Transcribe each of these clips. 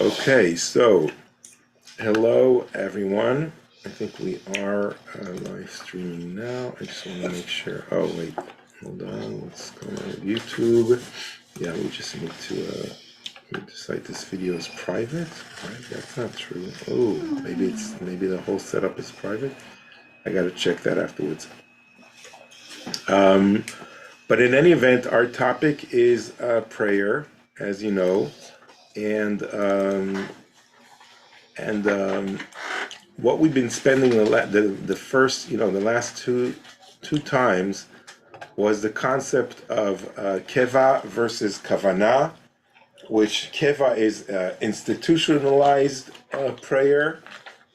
Okay, so hello everyone. I think we are live streaming now. I just want to make sure. Oh wait, hold on. What's going on with YouTube? Yeah, we just need to decide this video is private. Right? That's not true. Oh, maybe the whole setup is private. I got to check that afterwards. But in any event, our topic is prayer, as you know, and what we've been spending the first, the last two times was the concept of Keva versus Kavanah, which Keva is institutionalized prayer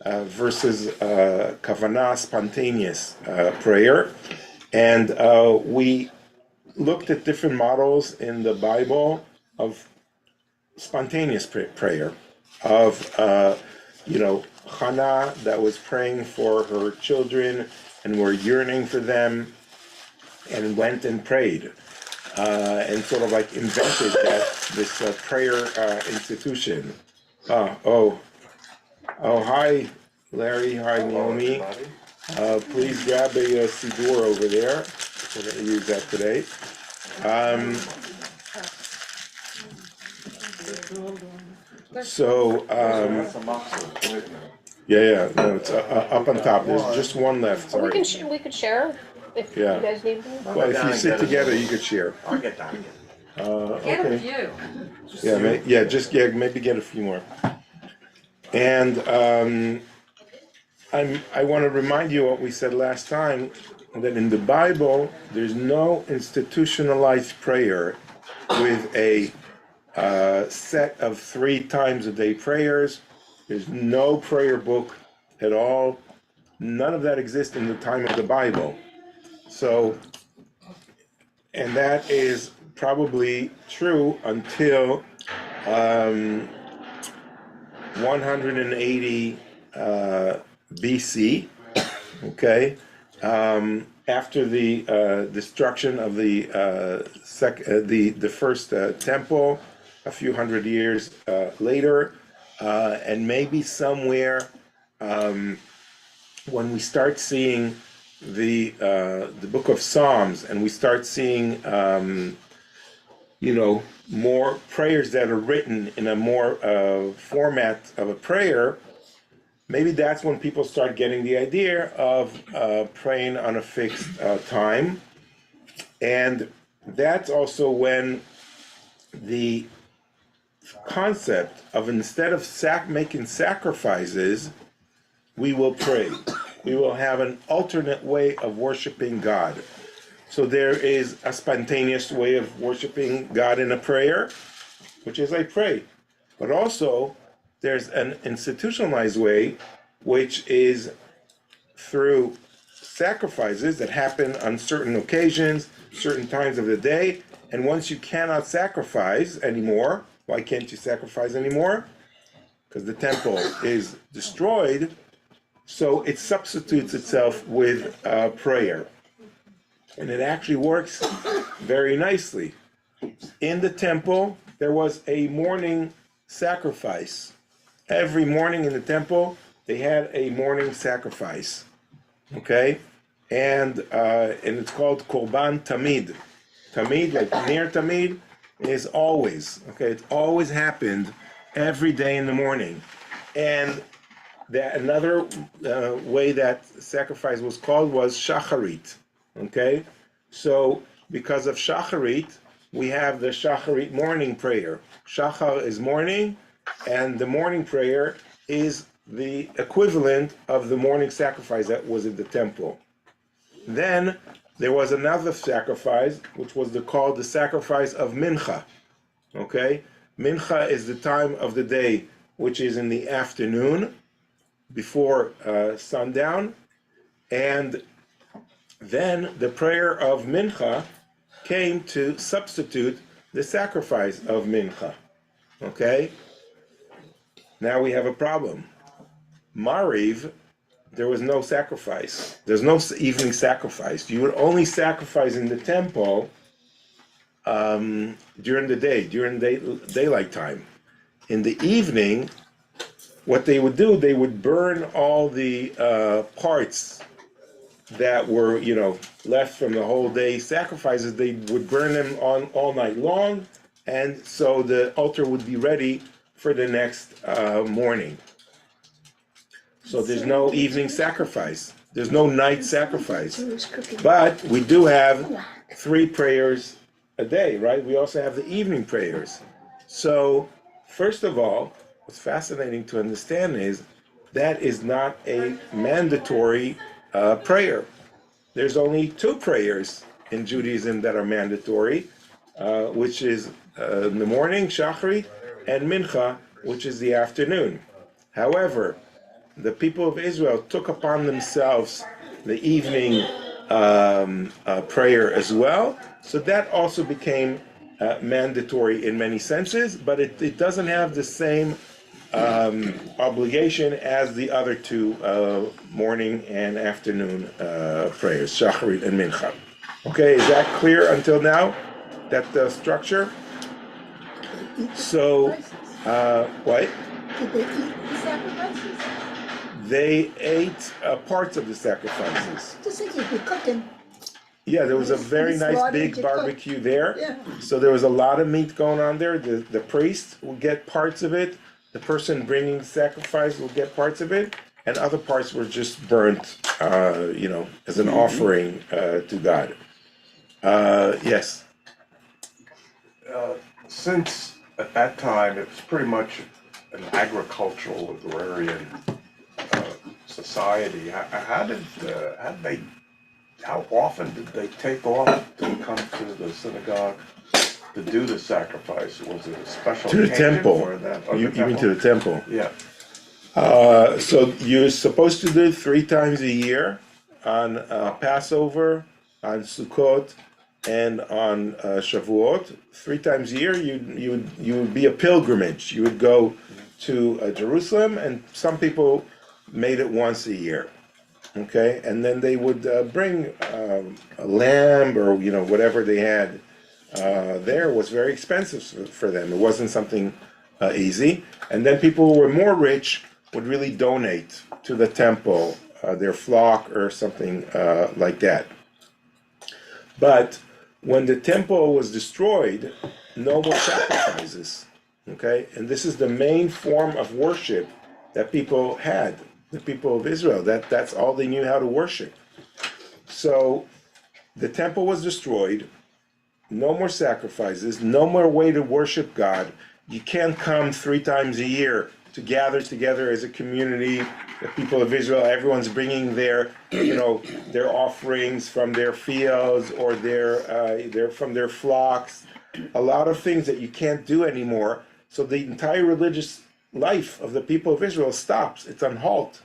versus Kavanah, spontaneous prayer. And we looked at different models in the Bible of spontaneous prayer, of Hannah that was praying for her children and were yearning for them and went and prayed and sort of like invented this prayer institution. Oh, hi Larry, hi Naomi. Please grab a Siddur over there. We're going to use that today. No, it's up on top. There's just one left. Sorry. We could share if you guys need one. Well, if you sit together, you could share. I'll get down again. Get a few. Maybe get a few more. And I want to remind you what we said last time, that in the Bible there's no institutionalized prayer with a set of 3 times a day prayers. There's no prayer book at all. None of that exists in the time of the Bible. So, and that is probably true until 180 BC, okay, after the destruction of the first temple, a few hundred years later, and maybe somewhere when we start seeing the book of Psalms, and we start seeing more prayers that are written in a more format of a prayer. Maybe that's when people start getting the idea of praying on a fixed time. And that's also when the concept of, instead of making sacrifices, we will pray. We will have an alternate way of worshiping God. So there is a spontaneous way of worshiping God in a prayer, which is I pray. But also, there's an institutionalized way, which is through sacrifices that happen on certain occasions, certain times of the day. And once you cannot sacrifice anymore, why can't you sacrifice anymore? Because the temple is destroyed, so it substitutes itself with prayer. And it actually works very nicely. In the temple, there was a morning sacrifice. Every morning in the temple, they had a morning sacrifice, okay? And it's called Korban Tamid. Tamid, like near Tamid, is always, okay? It always happened every day in the morning. And another way that sacrifice was called was Shacharit, okay? So because of Shacharit, we have the Shacharit morning prayer. Shachar is morning, and the morning prayer is the equivalent of the morning sacrifice that was in the temple. Then there was another sacrifice, which was called the sacrifice of Mincha. Okay? Mincha is the time of the day which is in the afternoon, before sundown. And then the prayer of Mincha came to substitute the sacrifice of Mincha. Okay? Now we have a problem. Mariv, there was no sacrifice. There's no evening sacrifice. You would only sacrifice in the temple during the day, during daylight time. in the evening, what they would do, they would burn all the parts that were, left from the whole day sacrifices. They would burn them on all night long, and so the altar would be ready for the next morning. So there's no evening sacrifice. There's no night sacrifice. But we do have 3 prayers a day, right? We also have the evening prayers. So, first of all, what's fascinating to understand is that is not a mandatory prayer. There's only 2 prayers in Judaism that are mandatory, which is in the morning, Shachrit, and Mincha, which is the afternoon. However, the people of Israel took upon themselves the evening prayer as well, so that also became mandatory in many senses, but it doesn't have the same obligation as the other 2 morning and afternoon prayers, Shacharit and Mincha. Okay, is that clear until now? That the structure? So, what? Did they eat the sacrifices? They ate parts of the sacrifices. Just like you'd be cooking. Yeah, there was a very nice big barbecue there. Yeah. So there was a lot of meat going on there. The priest will get parts of it. The person bringing the sacrifice will get parts of it. And other parts were just burnt, as an offering to God. Yes. Since at that time it was pretty much an agricultural, agrarian society, how often did they take off to come to the synagogue to do the sacrifice? Was it a special To the occasion temple. for that? Oh, You mean to the temple? Yeah. So you're supposed to do it 3 times a year, on Passover, on Sukkot, and on Shavuot. 3 times a year, you would be a pilgrimage. You would go to Jerusalem, and some people made it once a year. Okay, and then they would bring a lamb or whatever they had. There was very expensive for them. It wasn't something easy. And then people who were more rich would really donate to the temple, their flock or something like that. But when the temple was destroyed, no more sacrifices. Okay, and this is the main form of worship that people had. The people of Israel, that's all they knew how to worship. So the temple was destroyed, no more sacrifices, no more way to worship God. You can't come 3 times a year to gather together as a community, the people of Israel. Everyone's bringing their offerings from their fields or from their flocks. A lot of things that you can't do anymore. So the entire religious life of the people of Israel stops. It's on halt.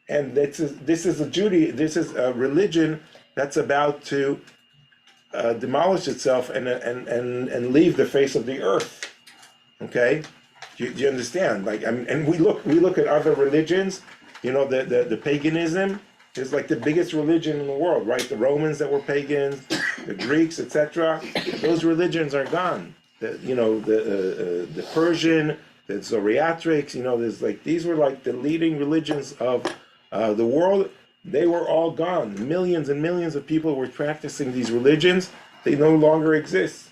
And this is a religion that's about to demolish itself and leave the face of the earth. Okay, do you understand? And we look at other religions. The paganism is like the biggest religion in the world, right? The Romans that were pagans, the Greeks, etc. Those religions are gone. The Persian, the Zoroastrics. These were like the leading religions of the world. They were all gone. Millions and millions of people were practicing these religions. They no longer exist.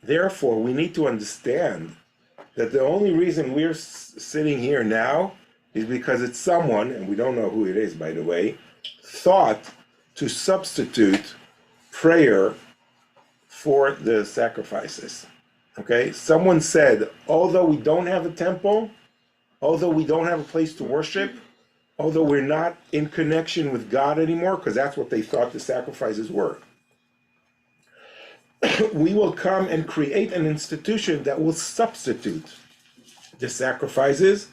Therefore, we need to understand that the only reason we're sitting here now is because it's someone, and we don't know who it is, by the way, thought to substitute prayer for the sacrifices. Okay? Someone said, although we don't have a temple, although we don't have a place to worship, although we're not in connection with God anymore, because that's what they thought the sacrifices were, we will come and create an institution that will substitute the sacrifices.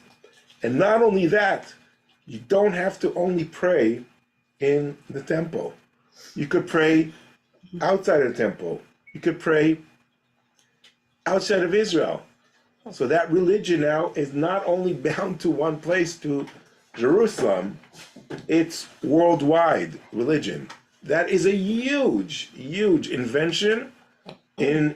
And not only that, you don't have to only pray in the temple. You could pray outside of the temple. You could pray outside of Israel. So that religion now is not only bound to one place, to Jerusalem, it's worldwide religion. That is a huge, huge invention in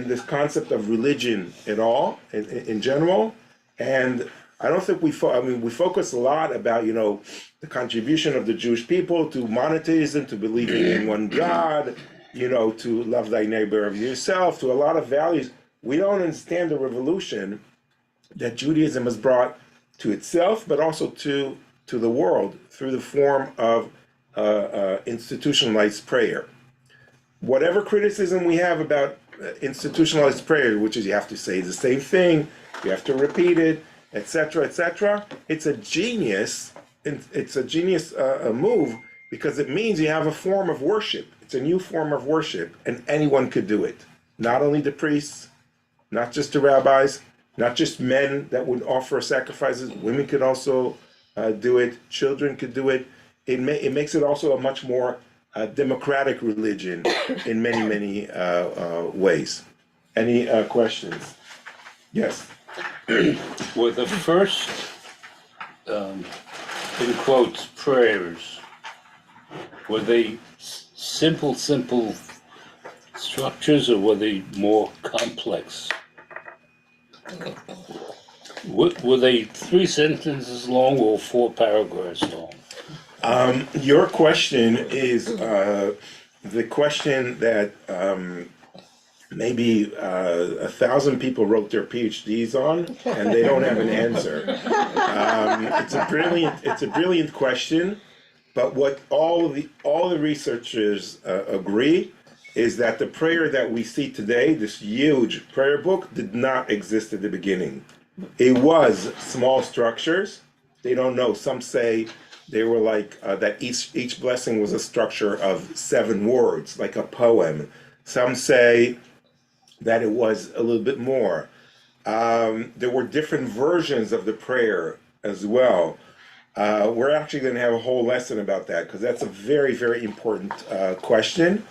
this concept of religion at all, in general. And I don't think we focus a lot about, the contribution of the Jewish people to monotheism, to believing in one God, to love thy neighbor of yourself, to a lot of values. We don't understand the revolution that Judaism has brought to itself, but also to the world through the form of institutionalized prayer. Whatever criticism we have about institutionalized prayer, which is you have to say the same thing, you have to repeat it, etc., etc., it's a genius. It's a genius move, because it means you have a form of worship. It's a new form of worship, and anyone could do it. Not only the priests, not just the rabbis, not just men that would offer sacrifices. Women could also do it. Children could do it. It makes it also a much more democratic religion in many, many ways. Any questions? Yes. Were the first, in quotes, prayers, were they simple structures, or were they more complex? Were they 3 sentences long or 4 paragraphs long? Your question is the question that maybe 1,000 people wrote their PhDs on, and they don't have an answer. It's a brilliant question, but what all the researchers agree is that the prayer that we see today, this huge prayer book, did not exist at the beginning. It was small structures. They don't know. Some say they were like that each blessing was a structure of 7 words, like a poem. Some say that it was a little bit more. There were different versions of the prayer as well. We're actually going to have a whole lesson about that, because that's a very, very important question.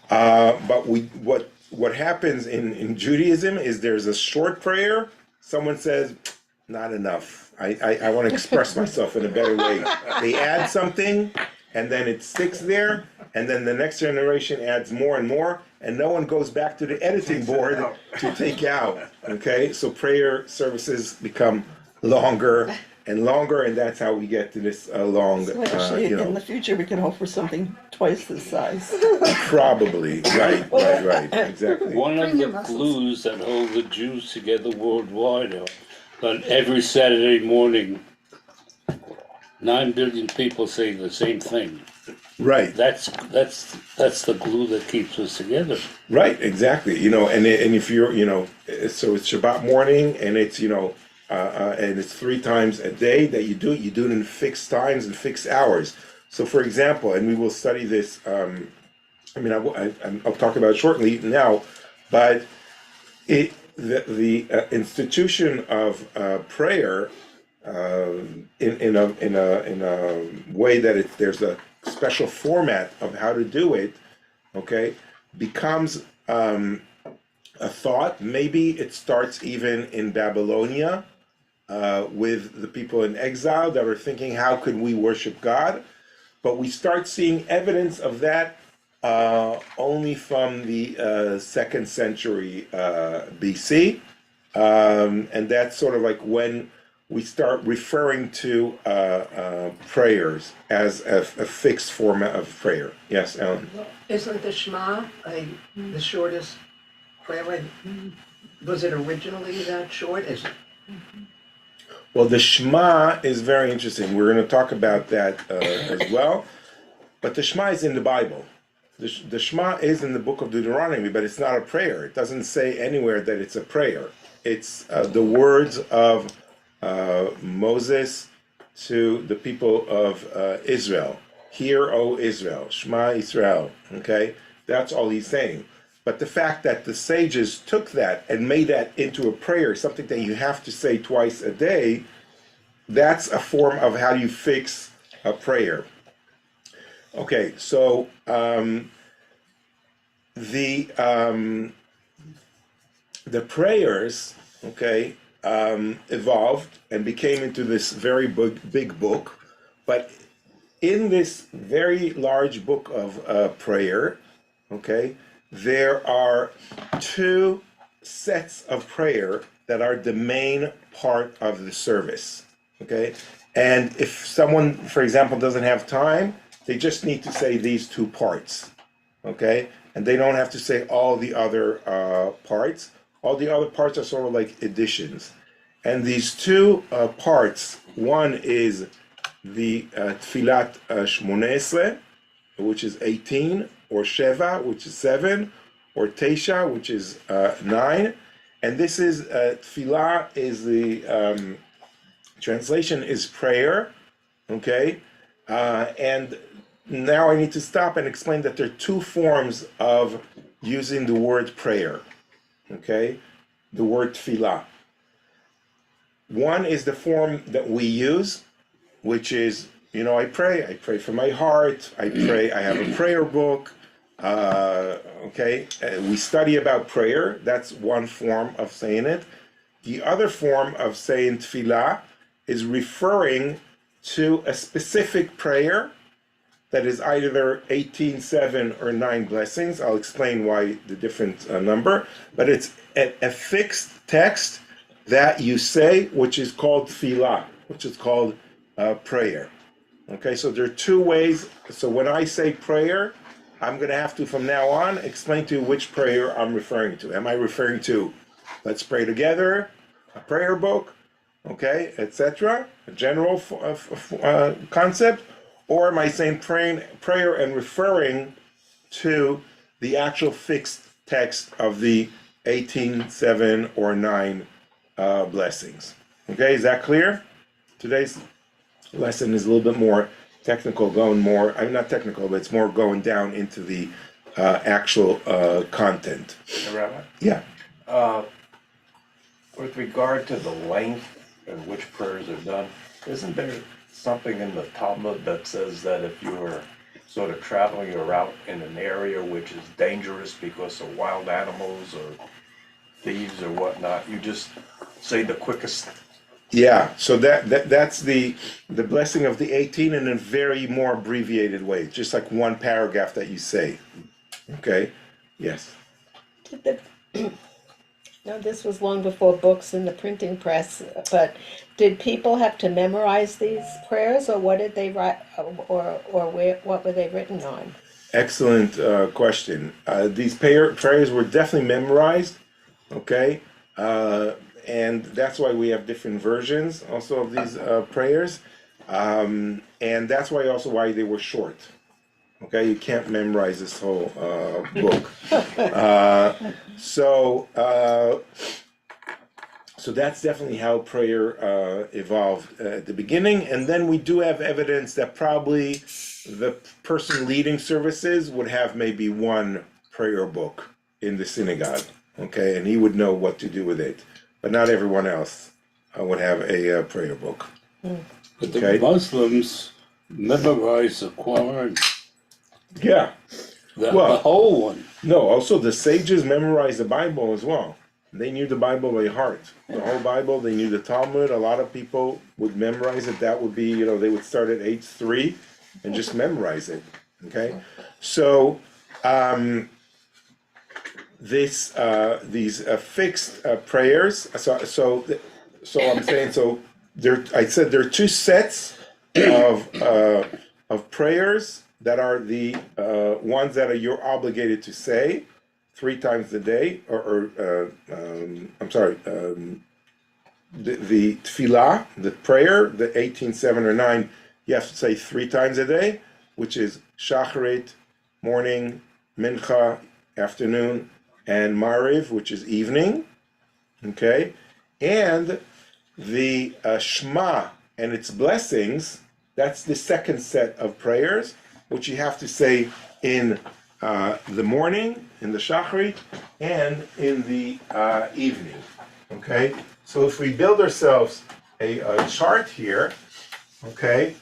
But what happens in Judaism is there's a short prayer. Someone says, not enough. I want to express myself in a better way. They add something, and then it sticks there, and then the next generation adds more and more, and no one goes back to the editing board to take out. Okay, so prayer services become longer and longer, and that's how we get to this long. So actually, in the future, we can hope for something twice this size. Probably, right, exactly. One of the glues that hold the Jews together worldwide are that every Saturday morning, 9 billion people say the same thing. Right. That's the glue that keeps us together. Right, exactly. And if you're, so it's Shabbat morning, and it's, and it's 3 times a day that you do it. You do it in fixed times and fixed hours. So, for example, and we will study this. I'll talk about it shortly now, but the institution of prayer in a way that there's a special format of how to do it, okay, becomes a thought. Maybe it starts even in Babylonia with the people in exile that are thinking, how could we worship God? But we start seeing evidence of that only from the 2nd century BC. And that's sort of like when we start referring to prayers as a fixed format of prayer. Yes, Ellen? Isn't the Shema the shortest prayer? Was it originally that short? Is it? Well, the Shema is very interesting. We're going to talk about that as well. But the Shema is in the Bible. The Shema is in the book of Deuteronomy, but it's not a prayer. It doesn't say anywhere that it's a prayer. It's the words of Moses to the people of Israel. Hear, O Israel, Shema Israel. Okay? That's all he's saying. But the fact that the sages took that and made that into a prayer, something that you have to say twice a day, that's a form of how you fix a prayer. Okay, so the prayers, okay, evolved and became into this very big book. But in this very large book of prayer, okay, there are two sets of prayer that are the main part of the service. Okay? And if someone, for example, doesn't have time, they just need to say these two parts. Okay? And they don't have to say all the other parts. All the other parts are sort of like additions. And these two parts, one is the Tfilat Shmonesre, which is 18, or Sheva, which is 7, or Teisha, which is 9. And this is, Tfilah is the translation is prayer, okay? And now I need to stop and explain that there are two forms of using the word prayer, okay? The word Tfilah. One is the form that we use, which is, I pray for my heart, I have a prayer book, okay? We study about prayer, that's one form of saying it. The other form of saying Tfilah is referring to a specific prayer that is either 18, 7, or 9 blessings. I'll explain why the different number, but it's a fixed text that you say, which is called Tfilah, which is called prayer. Okay, so there are two ways. So when I say prayer, I'm going to have to, from now on, explain to you which prayer I'm referring to. Am I referring to, let's pray together, a prayer book, okay, etc., a general concept, or am I saying prayer and referring to the actual fixed text of the 18, 7, or 9 blessings? Okay, is that clear? Today's lesson is a little bit more technical, I'm not technical, but it's more going down into the actual content. Rabbi? Yeah. With regard to the length in which prayers are done, isn't there something in the Talmud that says that if you're sort of traveling your route in an area which is dangerous because of wild animals or thieves or whatnot, you just say the quickest? Yeah, so that's the blessing of the 18 in a very more abbreviated way, just like one paragraph that you say. Okay? Yes. No, this was long before books and the printing press, but did people have to memorize these prayers, or what did they write, or what were they written on? Excellent question. These prayers were definitely memorized, okay? And that's why we have different versions also of these prayers. And that's why they were short. Okay, you can't memorize this whole book. So that's definitely how prayer evolved at the beginning. And then we do have evidence that probably the person leading services would have maybe one prayer book in the synagogue. Okay, and he would know what to do with it. But not everyone else would have a prayer book. But the Muslims memorize the Quran. Yeah. The whole one. No, also the sages memorized the Bible as well. They knew the Bible by heart. The whole Bible, they knew the Talmud. A lot of people would memorize it. That would be, they would start at age 3 and just memorize it. Okay? So, these fixed prayers. So I'm saying I said there are two sets of prayers that are the ones that you're obligated to say 3 times a day, the Tfilah, the prayer, the 18, 7, or 9, you have to say 3 times a day, which is Shacharit, morning, Mincha, afternoon, and Mariv, which is evening, okay? And the Shema and its blessings, that's the second set of prayers, which you have to say in the morning, in the Shacharit, and in the evening, okay? So if we build ourselves a chart here, okay,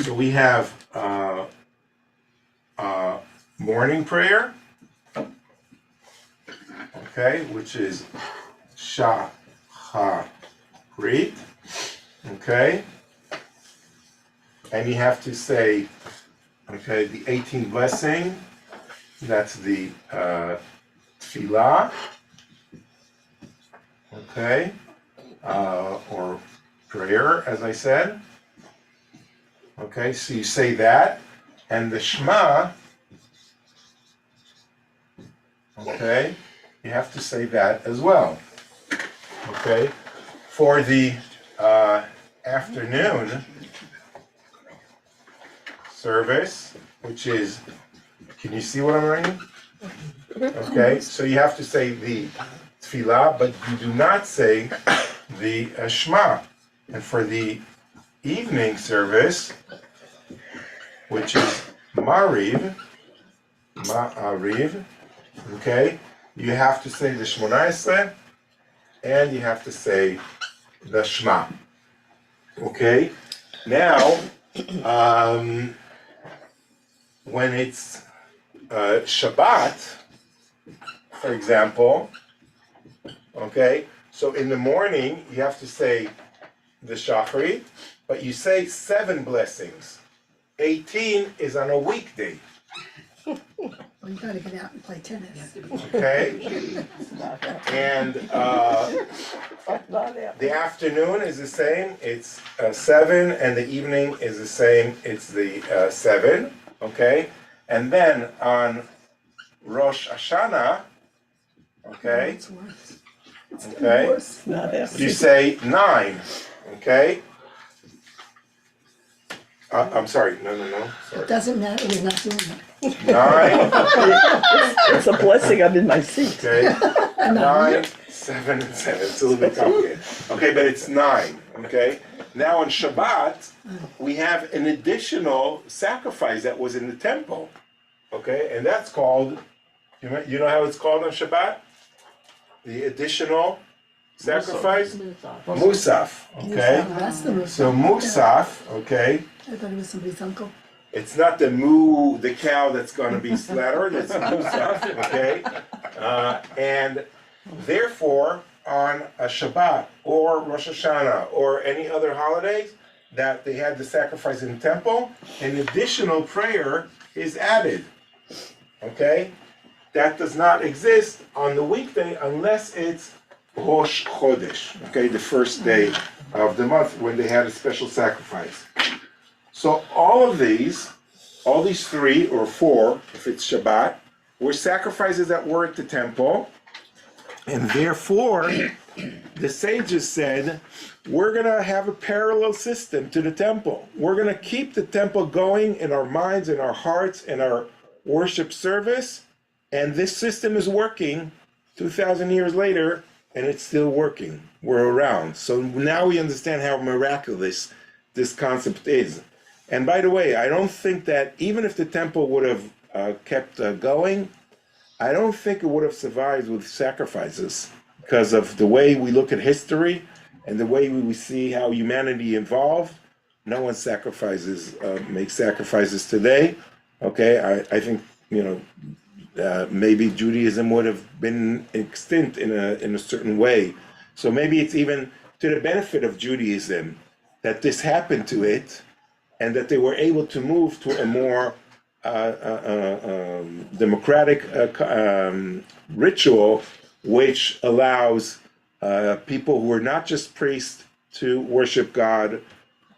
so we have morning prayer, okay, which is Shacharit, okay, and you have to say, okay, the 18th blessing, that's the Tfilah, okay, or prayer, as I said. Okay, so you say that, and the Shema, okay, you have to say that as well. Okay, for the afternoon service, which is, can you see what I'm writing? Okay, so you have to say the Tfilah, but you do not say the Shema. And for the evening service, which is Ma'ariv, okay, you have to say the Shmona Esrei, and you have to say the Shema. Okay, now, when it's Shabbat, for example, okay, so in the morning you have to say the Shachri, but you say 7 blessings. 18 is on a weekday, Well, you gotta get out and play tennis. okay? And the afternoon is the same, it's 7, and the evening is the same, it's the 7, okay? And then on Rosh Hashanah, okay, It's worse. okay, Worse. Not you say 9, okay? I'm sorry, no, It sorry. doesn't matter, we're not doing it. 9, It's a blessing I'm in my seat. okay? 9, 7, and 7. It's a little bit complicated. Okay, but it's 9, okay? Now on Shabbat, we have an additional sacrifice that was in the temple, okay? And that's called, you know how it's called on Shabbat? The additional sacrifice? Musaf, okay? That's the most. So Musaf, okay? I thought it was somebody's uncle. It's not the the cow that's going to be slaughtered. It's Musaf, okay? And therefore, on a Shabbat or Rosh Hashanah or any other holidays that they had the sacrifice in the temple, an additional prayer is added, okay? That does not exist on the weekday unless it's Rosh Chodesh, okay, the first day of the month when they had a special sacrifice. So all these 3 or 4, if it's Shabbat, were sacrifices that were at the temple, and therefore the sages said, we're going to have a parallel system to the temple. We're going to keep the temple going in our minds, in our hearts, in our worship service, and this system is working 2,000 years later, and it's still working. We're around. So now we understand how miraculous this concept is. And by the way, I don't think that even if the temple would have kept going, I don't think it would have survived with sacrifices because of the way we look at history and the way we see how humanity evolved. No one makes sacrifices today. Okay, I think, maybe Judaism would have been extinct in a certain way. So maybe it's even to the benefit of Judaism that this happened to it, and that they were able to move to a more democratic ritual, which allows people who are not just priests to worship God,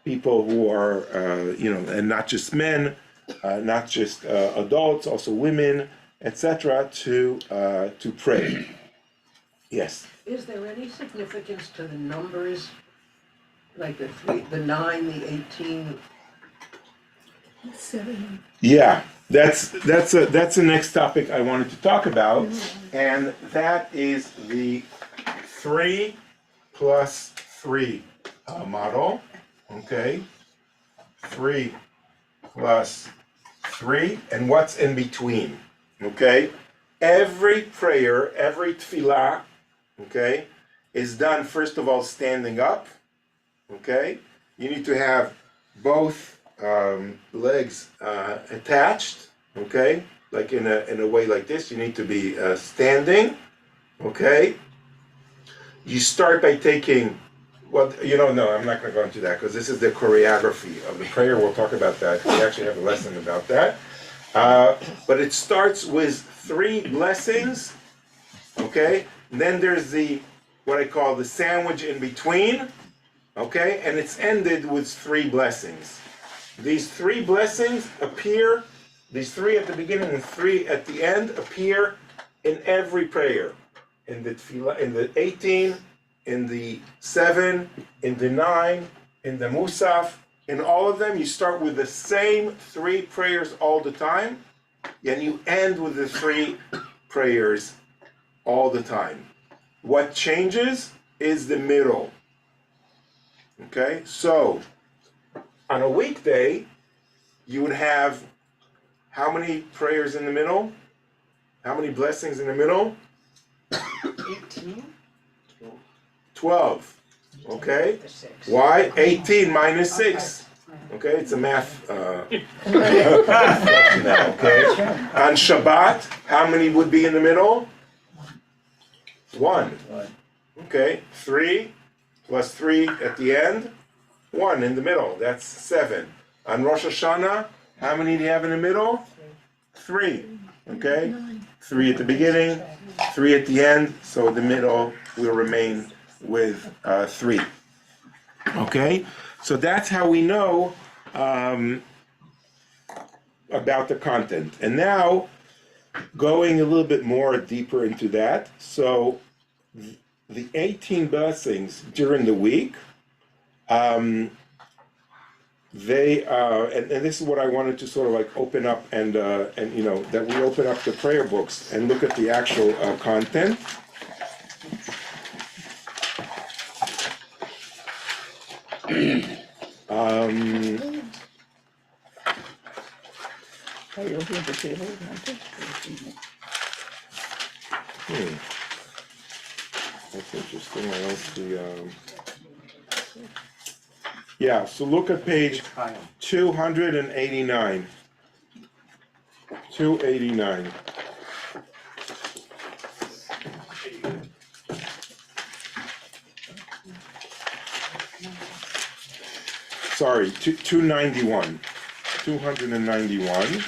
people who are, and not just men, not just adults, also women, etc., to pray. Yes. Is there any significance to the numbers, like the 3, the 9, the 18? 7. Yeah, that's the next topic I wanted to talk about, and that is the 3 plus 3 model. Okay, 3 plus 3, and what's in between? Okay, every prayer, every tfilah, okay, is done first of all standing up. Okay, you need to have both legs attached. Okay, like in a way like this. You need to be standing. Okay, you start by taking Well, no, I'm not going to go into that because this is the choreography of the prayer. We'll talk about that. We actually have a lesson about that. But it starts with 3 blessings, okay? And then there's what I call the sandwich in between, okay? And it's ended with 3 blessings. These 3 blessings appear, these 3 at the beginning and 3 at the end appear in every prayer. In the Tfilah, in the 18, in the 7, in the 9, in the Musaf, in all of them, you start with the same 3 prayers all the time, and you end with the 3 prayers all the time. What changes is the middle. Okay, so on a weekday, you would have how many prayers in the middle? How many blessings in the middle? 18? 12. Okay? The 6. Why? 18 minus 6. Okay, it's a math. Okay. On Shabbat, how many would be in the middle? 1. Okay, 3 plus 3 at the end. 1 in the middle. That's 7. On Rosh Hashanah, how many do you have in the middle? 3. Okay, 3 at the beginning, 3 at the end. So the middle will remain with 3. Okay, so that's how we know about the content. And now, going a little bit more deeper into that, so the 18 blessings during the week, they and this is what I wanted to sort of like open up and that we open up the prayer books and look at the actual content. Oh, you'll be at the table, won't you? That's interesting. I don't see. Yeah, so look at page 289. 289. Sorry, 291. 291.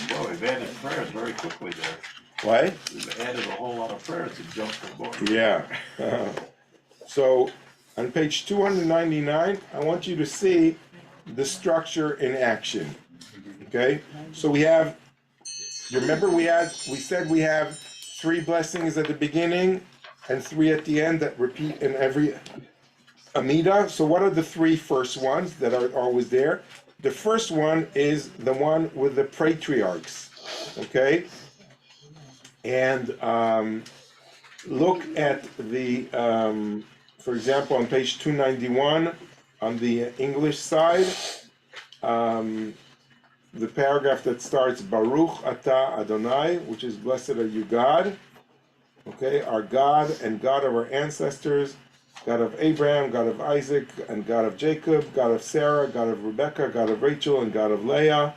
Well, we've added prayers very quickly there. What? We've added a whole lot of prayers to jump the board. Yeah. So on page 299, I want you to see the structure in action. Okay? So we have, you remember we said we have 3 blessings at the beginning and 3 at the end that repeat in every Amida. So what are the 3 first ones that are always there? The first one is the one with the patriarchs. Okay? And look at the, for example, on page 291, on the English side, the paragraph that starts Baruch Atah Adonai, which is blessed are you God, okay, our God and God of our ancestors, God of Abraham, God of Isaac, and God of Jacob, God of Sarah, God of Rebekah, God of Rachel, and God of Leah,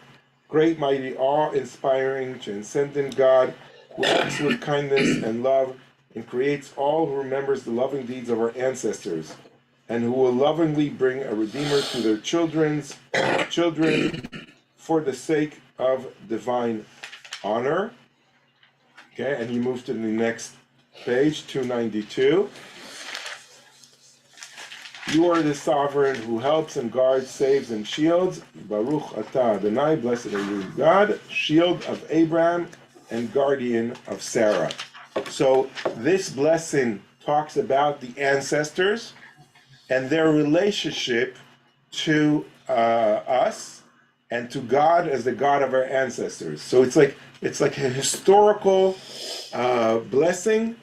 great, mighty, awe-inspiring, transcendent God, who acts with kindness and love, and creates all who remembers the loving deeds of our ancestors, and who will lovingly bring a redeemer to their children for the sake of divine honor. Okay, and you move to the next page, 292. You are the sovereign who helps and guards, saves and shields. Baruch atah Adonai, blessed are you, God, shield of Abraham and guardian of Sarah. So this blessing talks about the ancestors and their relationship to us and to God as the God of our ancestors. So it's like a historical blessing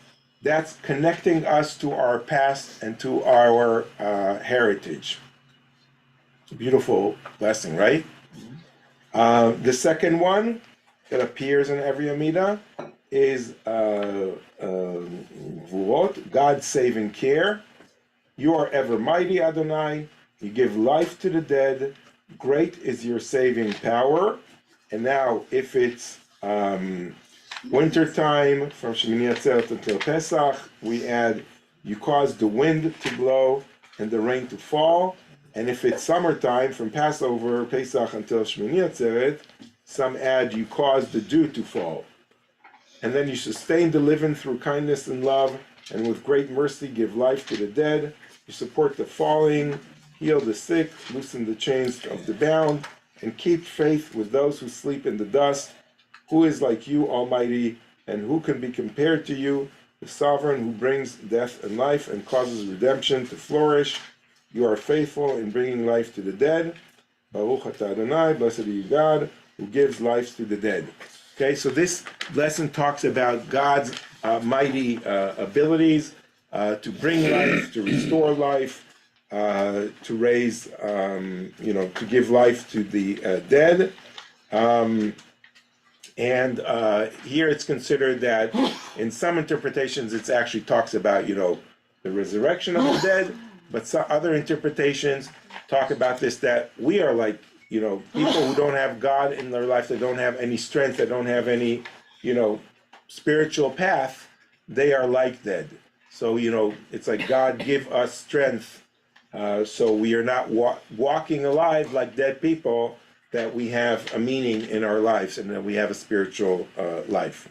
that's connecting us to our past and to our heritage. It's a beautiful blessing, right? The second one that appears in every Amida is Vurot, God's saving care. You are ever mighty, Adonai. You give life to the dead. Great is your saving power. And now, if it's winter time, from Shemini Atzeret until Pesach, we add, you cause the wind to blow and the rain to fall. And if it's summertime, from Passover, Pesach until Shmini Atzeret, some add you cause the dew to fall. And then you sustain the living through kindness and love, and with great mercy give life to the dead. You support the falling, heal the sick, loosen the chains of the bound, and keep faith with those who sleep in the dust. Who is like you, Almighty, and who can be compared to you, the sovereign who brings death and life and causes redemption to flourish? You are faithful in bringing life to the dead. Baruch atah Adonai, blessed are you, God, who gives life to the dead. Okay, so this lesson talks about God's mighty abilities to bring life, to restore life, to raise, to give life to the dead. And here it's considered that in some interpretations it actually talks about, the resurrection of the dead, but some other interpretations talk about this, that we are like, people who don't have God in their life, that don't have any strength, that don't have any, spiritual path, they are like dead. So, it's like God give us strength, so we are not walking alive like dead people, that we have a meaning in our lives and that we have a spiritual life.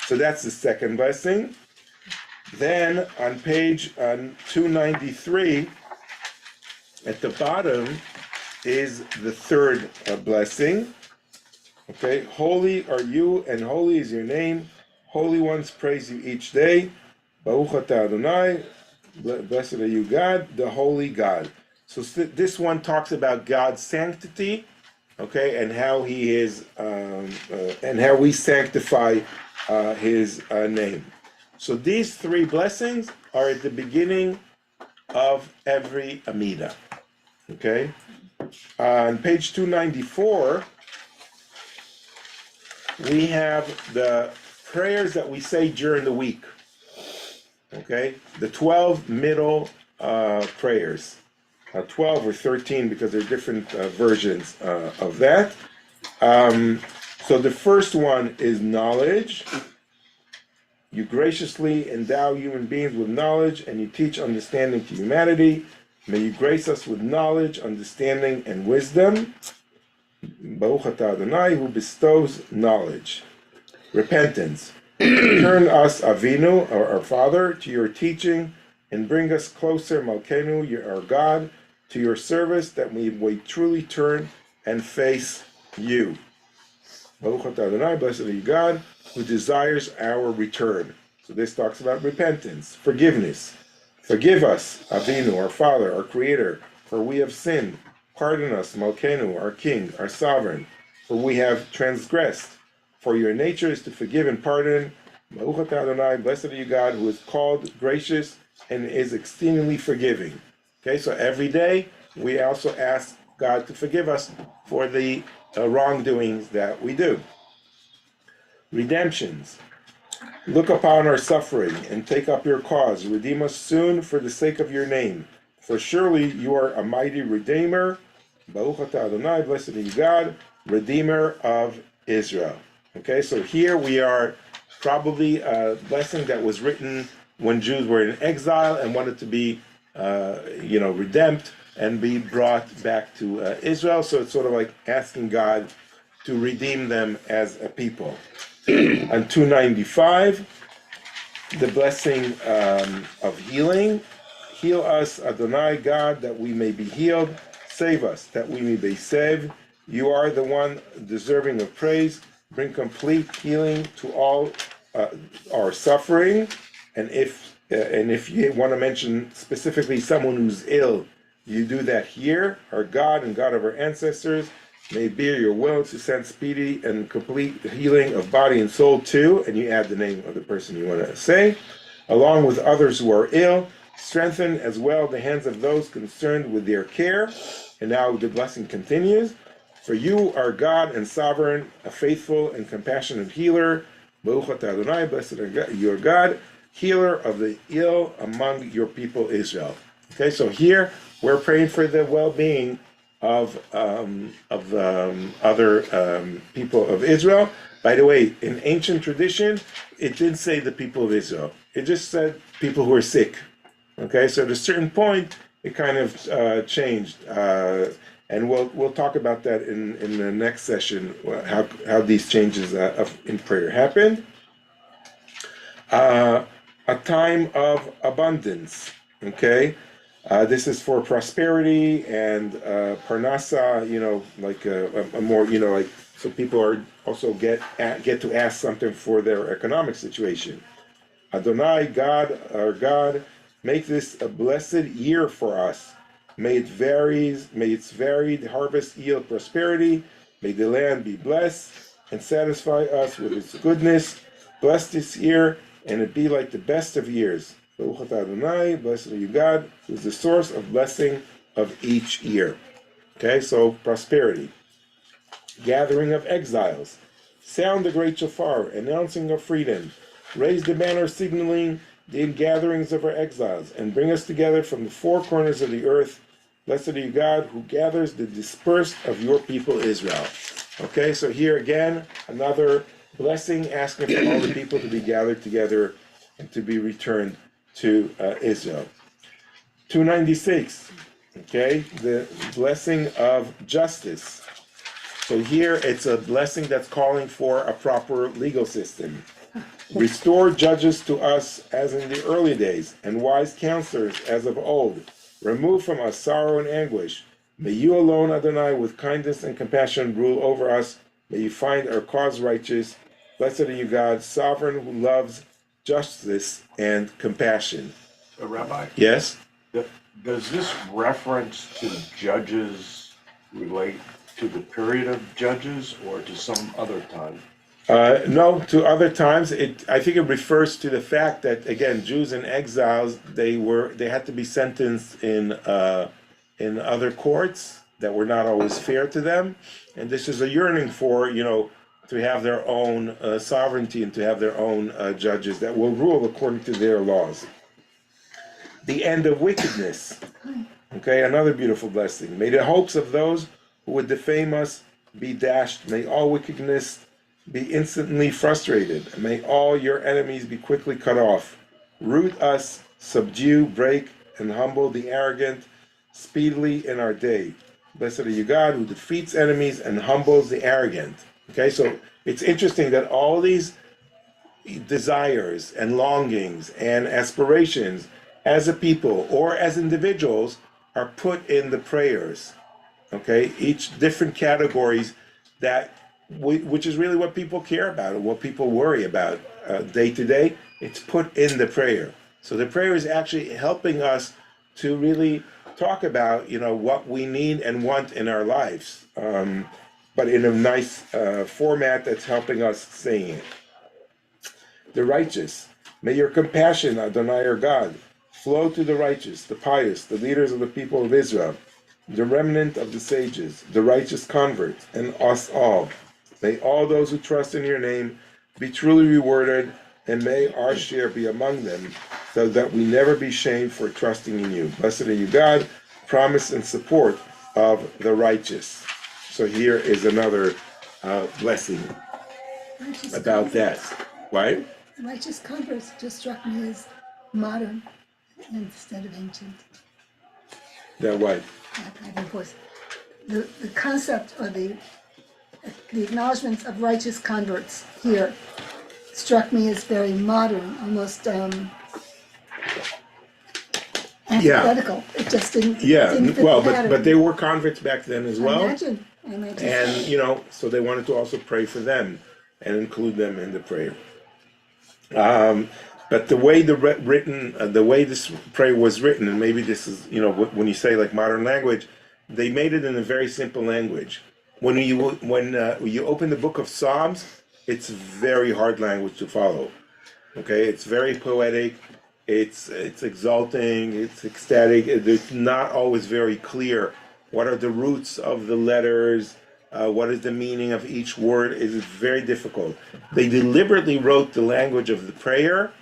So that's the second blessing. Then on page 293, at the bottom is the third blessing. Okay, holy are you and holy is your name. Holy ones praise you each day. Baruch atah Adonai, blessed are you, God, the holy God. So this one talks about God's sanctity, okay, and how He is, and how we sanctify His name. So these three blessings are at the beginning of every Amidah, okay? On page 294, we have the prayers that we say during the week, okay? The 12 middle prayers. 12 or 13, because there are different versions of that. So the first one is knowledge. You graciously endow human beings with knowledge, and you teach understanding to humanity. May you grace us with knowledge, understanding, and wisdom. Baruch atah Adonai, who bestows knowledge. Repentance. Turn us, Avinu, our Father, to your teaching, and bring us closer, Malkenu, our God, to your service, that we may truly turn and face you. Baruch atah Adonai, blessed are you, God, who desires our return. So this talks about repentance, forgiveness. Forgive us, Avinu, our Father, our Creator, for we have sinned. Pardon us, Malkenu, our King, our Sovereign, for we have transgressed. For your nature is to forgive and pardon. Baruch atah Adonai, blessed are you, God, who is called gracious and is exceedingly forgiving. Okay, so every day we also ask God to forgive us for the wrongdoings that we do. Redemptions. Look upon our suffering and take up your cause. Redeem us soon for the sake of your name. For surely you are a mighty Redeemer. Baruch atah Adonai, blessed are you, God, Redeemer of Israel. Okay, so here we are probably a blessing that was written when Jews were in exile and wanted to be, redeemed and be brought back to Israel. So it's sort of like asking God to redeem them as a people. On 295, the blessing of healing. Heal us, Adonai, God, that we may be healed. Save us, that we may be saved. You are the one deserving of praise. Bring complete healing to all our suffering. And if you want to mention specifically someone who's ill, you do that here. Our God and God of our ancestors, may be your will to send speedy and complete healing of body and soul too, and you add the name of the person you want to say, along with others who are ill. Strengthen as well the hands of those concerned with their care. And now the blessing continues. For you are God and sovereign, a faithful and compassionate healer. Baruch atah Adonai, blessed are your God, healer of the ill among your people Israel. Okay, so here we're praying for the well-being of other people of Israel. By the way, in ancient tradition, it didn't say the people of Israel. It just said people who are sick. Okay, so at a certain point, it kind of changed. And we'll talk about that in the next session, how these changes in prayer happened. A time of abundance, okay? This is for prosperity and parnasa, like a more, like, so people are also get to ask something for their economic situation. Adonai, God, our God, make this a blessed year for us. May its varied harvest yield prosperity. May the land be blessed and satisfy us with its goodness. Bless this year, and it be like the best of years. Baruch atah Adonai, blessed are you, God, who is the source of blessing of each year. Okay, so prosperity. Gathering of exiles. Sound the great shofar, announcing of freedom. Raise the banner signaling the gatherings of our exiles, and bring us together from the four corners of the earth. Blessed are you, God, who gathers the dispersed of your people Israel. Okay, so here again, another blessing, asking for all the people to be gathered together and to be returned to Israel. 296, okay, the blessing of justice. So here it's a blessing that's calling for a proper legal system. Restore judges to us as in the early days, and wise counselors as of old. Remove from us sorrow and anguish. May you alone, Adonai, with kindness and compassion rule over us. May you find our cause righteous. Blessed are you, God, sovereign, who loves justice and compassion. Rabbi, Yes? does this reference to judges relate to the period of judges or to some other time? No, to other times. I think it refers to the fact that, again, Jews in exiles, they had to be sentenced in other courts that were not always fair to them, and this is a yearning for to have their own sovereignty and to have their own judges that will rule according to their laws. The end of wickedness. Okay, another beautiful blessing. May the hopes of those who would defame us be dashed. May all wickedness be instantly frustrated. May all your enemies be quickly cut off. Root us, subdue, break, and humble the arrogant speedily in our day. Blessed are you, God, who defeats enemies and humbles the arrogant. Okay, so it's interesting that all these desires and longings and aspirations as a people or as individuals are put in the prayers. Okay, each different categories which is really what people care about and what people worry about day to day. It's put in the prayer. So the prayer is actually helping us to really talk about, what we need and want in our lives, but in a nice format that's helping us saying it. The righteous. May your compassion, Adonai our God, flow to the righteous, the pious, the leaders of the people of Israel, the remnant of the sages, the righteous converts, and us all. May all those who trust in your name be truly rewarded, and may our share be among them, so that we never be shamed for trusting in you. Blessed are you, God, promise and support of the righteous. So here is another blessing Righteous about that. Right? Righteous converts just struck me as modern instead of ancient. That what? I think was the concept or the acknowledgments of righteous converts here struck me as very modern, almost antithetical. It just didn't. Yeah. Didn't fit Well, the pattern. but they were converts back then as well. I imagine. And so they wanted to also pray for them and include them in the prayer. But the way the way this prayer was written, and maybe this is when you say like modern language, they made it in a very simple language. When you open the book of Psalms, it's very hard language to follow. Okay, it's very poetic, it's exalting, it's ecstatic. It's not always very clear. What are the roots of the letters? What is the meaning of each word? It is very difficult. They deliberately wrote the language of the prayer,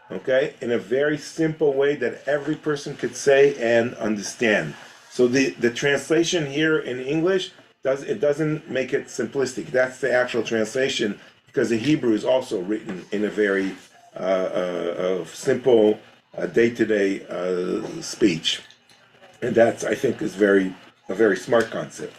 okay, in a very simple way that every person could say and understand. So the translation here in English doesn't make it simplistic. That's the actual translation, because the Hebrew is also written in a very simple day-to-day speech. And that's, I think, is a very smart concept.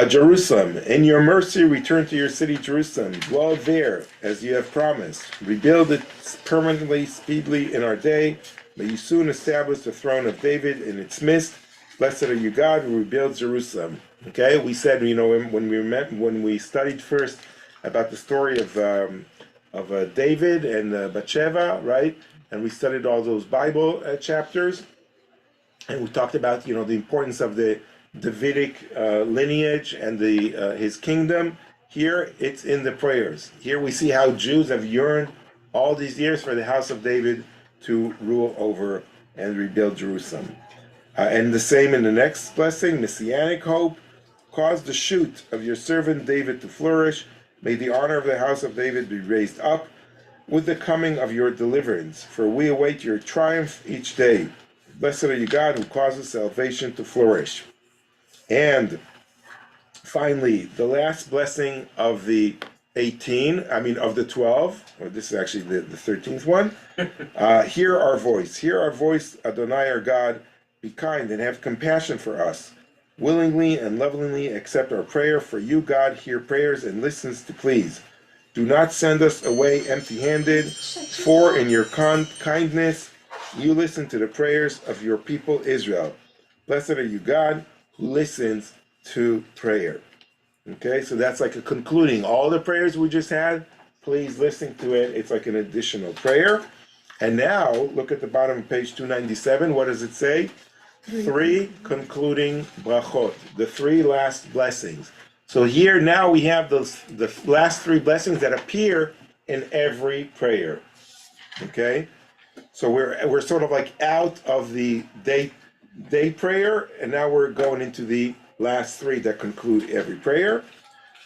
Jerusalem, in your mercy, return to your city, Jerusalem. Dwell there, as you have promised. Rebuild it permanently, speedily in our day. May you soon establish the throne of David in its midst. Blessed are you, God, who rebuilds Jerusalem. Okay, we said, when we studied first about the story of David and Bathsheba, right? And we studied all those Bible chapters, and we talked about the importance of the Davidic lineage and his kingdom. Here it's in the prayers. Here we see how Jews have yearned all these years for the house of David to rule over and rebuild Jerusalem. And the same in the next blessing, messianic hope. Cause the shoot of your servant David to flourish. May the honor of the house of David be raised up with the coming of your deliverance, for we await your triumph each day. Blessed are you, God, who causes salvation to flourish. And finally, the last blessing of the 12, or this is actually the 13th one. Hear our voice, Adonai our God, be kind and have compassion for us. Willingly and lovingly accept our prayer, for you, God, hear prayers and listens to pleas. Do not send us away empty-handed, for in your kindness you listen to the prayers of your people Israel. Blessed are you, God, who listens to prayer. Okay, so that's like a concluding. All the prayers we just had, please listen to it. It's like an additional prayer. And now, look at the bottom of page 297. What does it say? 3 concluding brachot, the 3 last blessings. So here now we have the last 3 blessings that appear in every prayer. Okay, so we're sort of like out of the day prayer, and now we're going into the last 3 that conclude every prayer.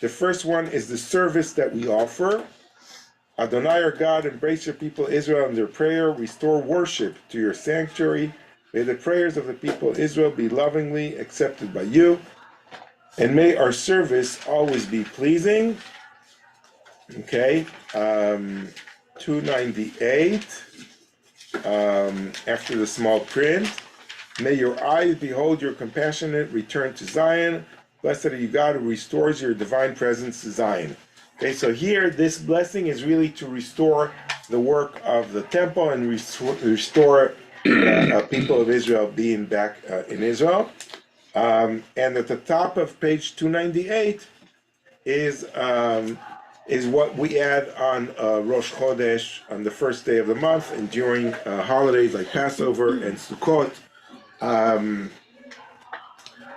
The first one is the service that we offer. Adonai our God, embrace your people Israel in their prayer. Restore worship to your sanctuary. May the prayers of the people Israel be lovingly accepted by you. And may our service always be pleasing. Okay, 298, after the small print. May your eyes behold your compassionate return to Zion. Blessed are you, God, who restores your divine presence to Zion. Okay, so here, this blessing is really to restore the work of the temple and restore people of Israel being back in Israel. And at the top of page 298 is what we add on Rosh Chodesh, on the first day of the month, and during holidays like Passover and Sukkot,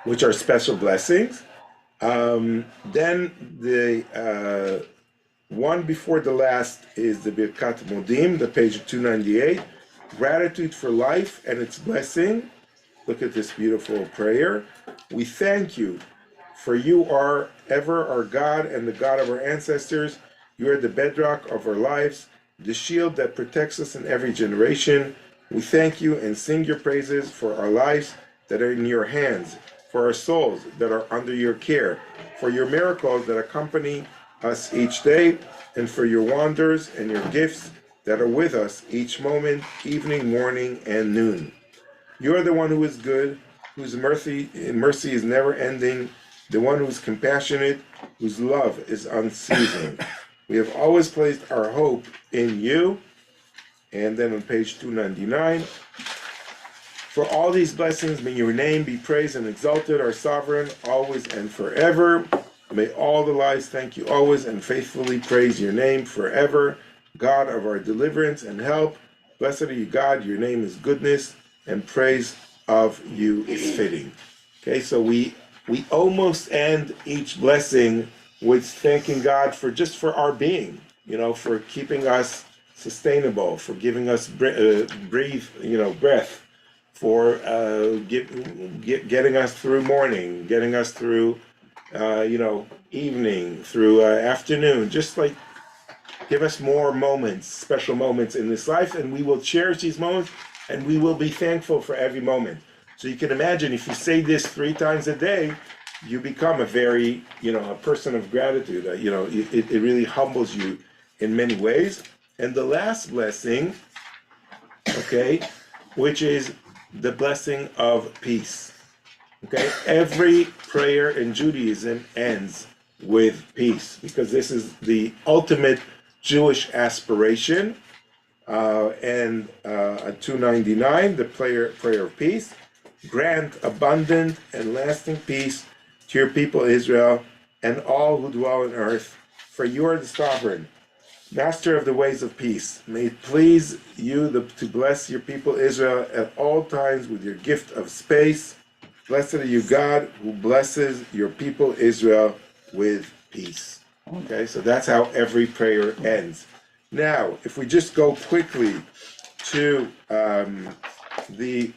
which are special blessings. Then the one before the last is the Birkat Modim, the page 298, gratitude for life and its blessing. Look at this beautiful prayer. We thank you, for you are ever our God and the God of our ancestors. You are the bedrock of our lives, the shield that protects us in every generation. We thank you and sing your praises for our lives that are in your hands, for our souls that are under your care, for your miracles that accompany us each day, and for your wonders and your gifts that are with us each moment, evening, morning, and noon. You are the one who is good, whose mercy is never ending, the one who is compassionate, whose love is unceasing. We have always placed our hope in you. And then on page 299, for all these blessings, may your name be praised and exalted, our sovereign, always and forever. May all the lives thank you always and faithfully praise your name forever, God of our deliverance and help. Blessed are you, God, your name is goodness, and praise of you is fitting. Okay, so we almost end each blessing with thanking God for our being, for keeping us sustainable, for giving us breath, for getting us through morning, getting us through evening, through afternoon. Just like give us more moments, special moments in this life, and we will cherish these moments, and we will be thankful for every moment. So you can imagine if you say this 3 times a day, you become a very, a person of gratitude. It really humbles you in many ways. And the last blessing, okay, which is the blessing of peace. Okay, every prayer in Judaism ends with peace because this is the ultimate Jewish aspiration. And 299, the prayer of peace. Grant abundant and lasting peace to your people Israel and all who dwell on earth, for you are the sovereign, master of the ways of peace. May it please you to bless your people Israel at all times with your gift of space. Blessed are you, God, who blesses your people Israel with peace. Okay, so that's how every prayer ends. Now, if we just go quickly to the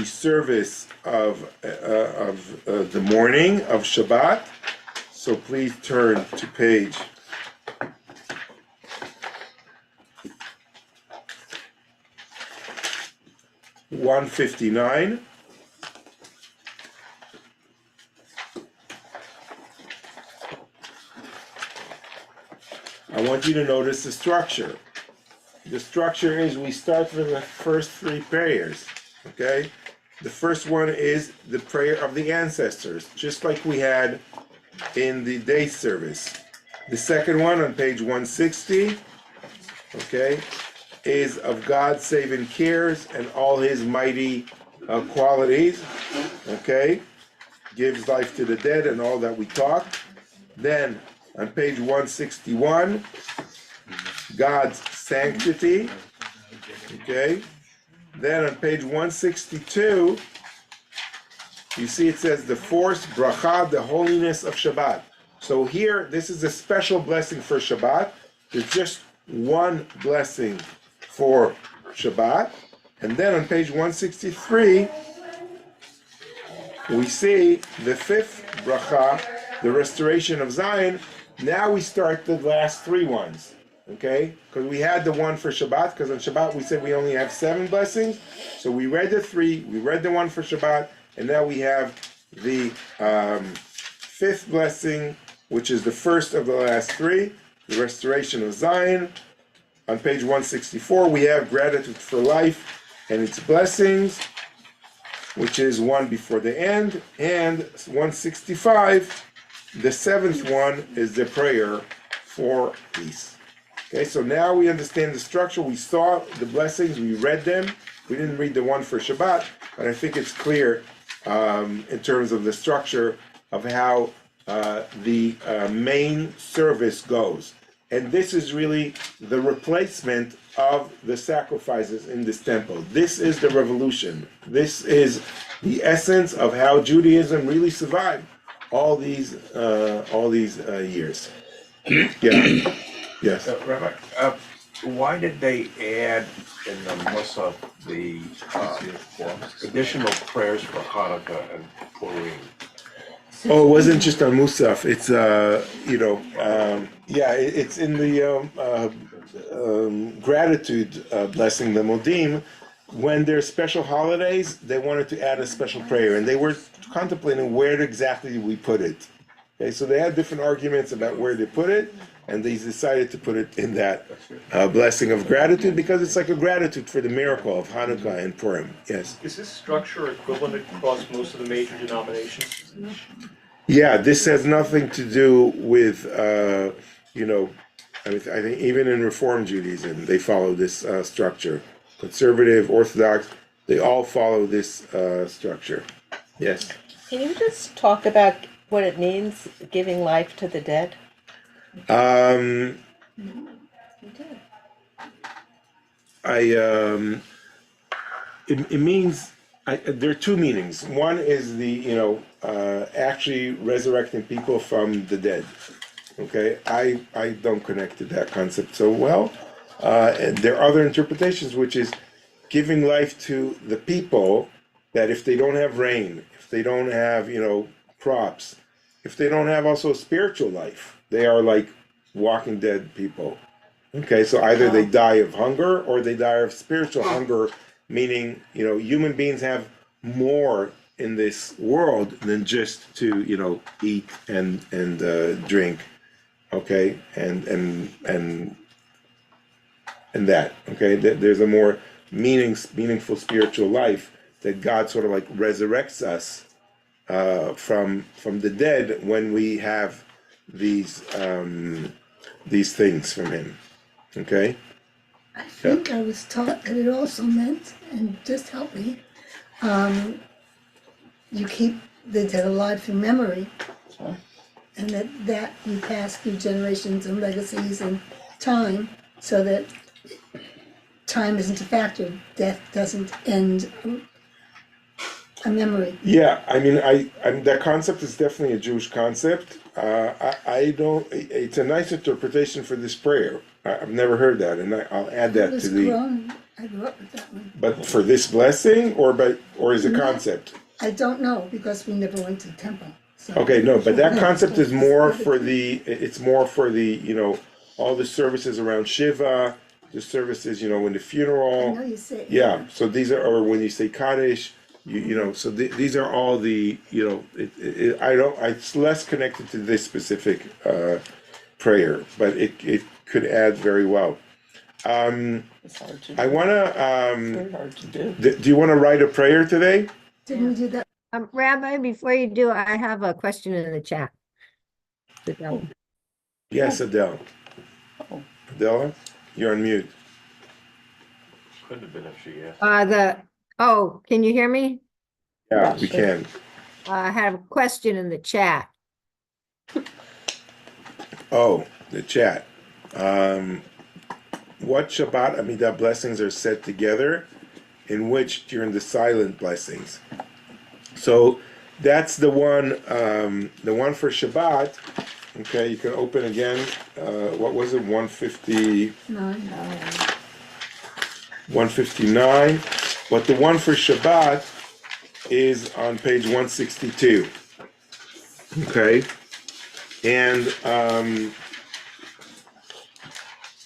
service of the morning of Shabbat, so please turn to page 159. I want you to notice the structure. The structure is we start with the first three prayers, okay? The first one is the prayer of the ancestors, just like we had in the day service. The second one on page 160, okay, is of God's saving cares and all his mighty qualities, okay? Gives life to the dead and all that we talked. Then on page 161, God's sanctity, okay? Then on page 162, you see it says the fourth bracha, the holiness of Shabbat. So here, this is a special blessing for Shabbat. There's just one blessing for Shabbat. And then on page 163, we see the fifth bracha, the restoration of Zion. Now we start the last three ones, okay? Because we had the one for Shabbat, because on Shabbat we said we only have 7 blessings. So we read the 3, we read the one for Shabbat, and now we have the 5th blessing, which is the first of the last 3, the restoration of Zion. On page 164, we have gratitude for life and its blessings, which is one before the end. And 165, the 7th one is the prayer for peace. Okay, so now we understand the structure. We saw the blessings, we read them. We didn't read the one for Shabbat, but I think it's clear in terms of the structure of how the main service goes. And this is really the replacement of the sacrifices in this temple. This is the revolution. This is the essence of how Judaism really survived all these years. Yeah. Yes. Rabbi, why did they add in the Musaf the additional prayers for Hanukkah and Purim? Oh, it wasn't just on Musaf. It's it's in the gratitude blessing, the Modim. When there's special holidays, they wanted to add a special prayer, and they were contemplating where exactly we put it. Okay, so they had different arguments about where they put it, and they decided to put it in that blessing of gratitude because it's like a gratitude for the miracle of Hanukkah and Purim. Yes. Is this structure equivalent across most of the major denominations? Yeah, this has nothing to do with, I think even in Reform Judaism, they follow this structure. Conservative, Orthodox, they all follow this structure. Yes. Can you just talk about what it means, giving life to the dead? It means there are two meanings. One is the actually resurrecting people from the dead. Okay, I don't connect to that concept so well. And there are other interpretations, which is giving life to the people that if they don't have rain, if they don't have crops, if they don't have also a spiritual life, they are like walking dead people. Okay, so either they die of hunger or they die of spiritual hunger, meaning human beings have more in this world than just to eat and drink. Okay, and that. Okay, there's a more meaningful spiritual life, that God sort of like resurrects us from the dead when we have these things from Him. Okay. I think I was taught that it also meant, and just help me, you keep the dead alive through memory, and that you pass through generations and legacies and time, so that time isn't a factor. Death doesn't end a memory. Yeah, I mean, that concept is definitely a Jewish concept. I don't. It's a nice interpretation for this prayer. I've never heard that, and I'll add that to the. I grew up with that one. But for this blessing, or is a concept? I don't know, because we never went to the temple. So. Okay, no, but that concept is more for the. It's more for the all the services around Shiva, the services in the funeral. I know you say. Yeah, so these are, or when you say Kaddish. So these are all the, it's less connected to this specific prayer, but it could add very well. It's hard to do. I want Very to, hard to do. do you want to write a prayer today? Didn't we do that? Rabbi, before you do, I have a question in the chat. Yes, Adele. Oh. Adela, you're on mute. Couldn't have been if she asked. Can you hear me? Yeah, Yeah, we sure. can. I have a question in the chat. Oh, the chat. What Shabbat Amidah blessings are said together, in which during the silent blessings? So that's the one for Shabbat. Okay, you can open again. What was it? 159. But the one for Shabbat is on page 162. Okay, and